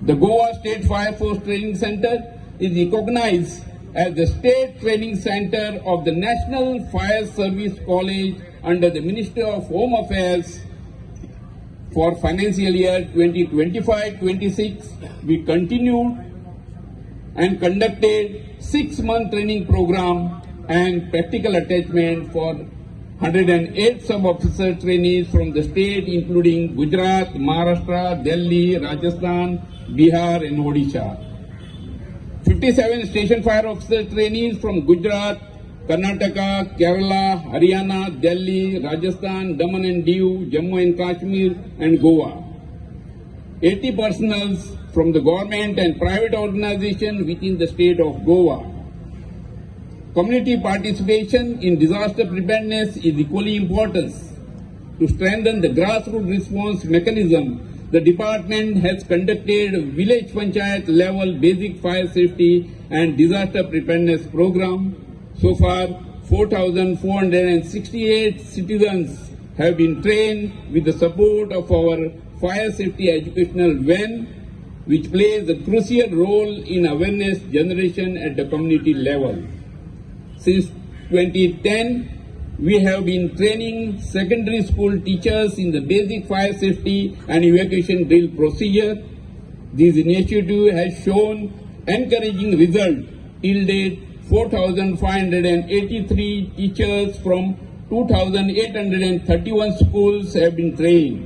The Goa State Fire Force Training Center is recognized as the State Training Center of the National Fire Service College under the Ministry of Home Affairs for financial year 2025-26. We continued and conducted 6-month training program and practical attachment for 108 sub-officer trainees from the state, including Gujarat, Maharashtra, Delhi, Rajasthan, Bihar and Odisha. 57 station fire officer trainees from Gujarat, Karnataka, Kerala, Haryana, Delhi, Rajasthan, Daman and Diu, Jammu and Kashmir and Goa. 80 personnel from the government and private organizations within the state of Goa. Community participation in disaster preparedness is equally important. To strengthen the grassroots response mechanism, the department has conducted a village panchayat level basic fire safety and disaster preparedness program. So far, 4,468 citizens have been trained with the support of our fire safety educational van, which plays a crucial role in awareness generation at the community level. Since 2010, we have been training secondary school teachers in the basic fire safety and evacuation drill procedure. This initiative has shown encouraging results. Till date, 4,583 teachers from 2,831 schools have been trained.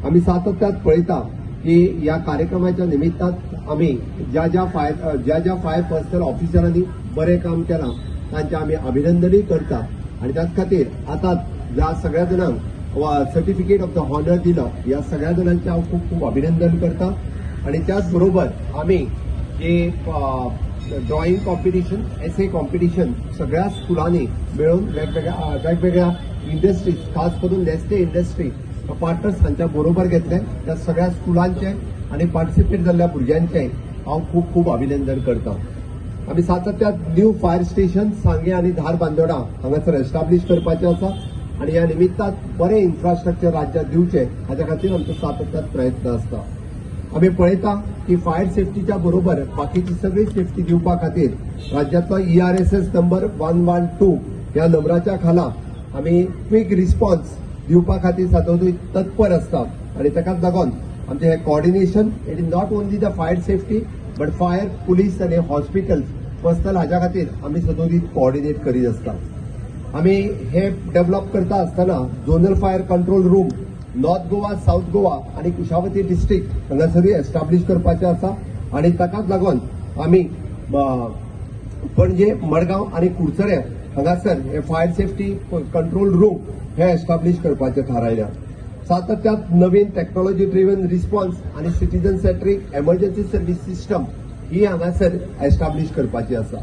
आम्ही सातत्यात पळयता की या कार्यक्रमाच्या निमित्तान आम्ही ज्या ज्या fire personal ऑफिसरांनी बरें काम केलां तांचे आम्ही अभिनंदनही करता आणि त्याच खातीर आता ज्या सगळ्या जणांक सर्टिफिकेट ऑफ द हॉनर दिलं या सगळ्या जणांचे हांव खूप खूप अभिनंदन करता आणि त्याच बरोबर आम्ही जे ड्रॉइंग कॉम्पिटिशन एसे कॉम्पिटिशन सगळ्या स्कुलांनी मिळून वेगवेगळ्या इंडस्ट्रीज खास करून नेस्टे इंडस्ट्री पार्टनर्स हांच्या बरोबर घेतले त्या सगळ्या स्कुलांचे आणि पार्टिसिपेट जाल्ल्या भुरग्यांचे हांव खूप खूप अभिनंदन करता. आम्ही सातत्यात न्यू फायर स्टेशन सांगे आणि धार बांदोडा हांगासर एस्टाब्लिश करपाचे आसा आणि ह्या निमित्तान बरें इन्फ्रास्ट्रक्चर राज्यात दिवचे हाच्या खातीर आमचो सातत्यात प्रयत्न आसता. आम्ही पळयता की फायर सेफ्टीच्या बरोबर बाकीची सगळी सेफ्टी दिवपा खातीर राज्यातलो ERSS नंबर 112 ह्या नंबराच्या खाला आम्ही क्विक रिस्पॉन्स दिवपा खातीर सदांच तत्पर आसता आणि ताकाच लागून आमचे हे coordination it is not only the fire safety but fire police आणि हॉस्पिटल्स पर्सनल हाच्या खातीर आम्ही सदांच कोऑर्डिनेट करीत आसता. आम्ही हे डेव्हलप करता आसतना zonal fire control room north Goa, south Goa आणि कुशावती डिस्ट्रिक्ट हांगासरूय एस्टाब्लिश करपाचे आसा आणि ताकाच लागून आम्ही पणजे, मडगांव आणि कुडचड्या हांगासर हे फायर सेफ्टी कंट्रोल रूम हे एस्टाब्लिश करपाचे थारायल्या. सातत्यात नवीन टेक्नॉलॉजी ड्रिव्हन रिस्पॉन्स आणि सिटीजन सेंट्रीक एमर्जन्सी सर्व्हिस सिस्टम ही हांगासर एस्टाब्लिश करपाची आसा.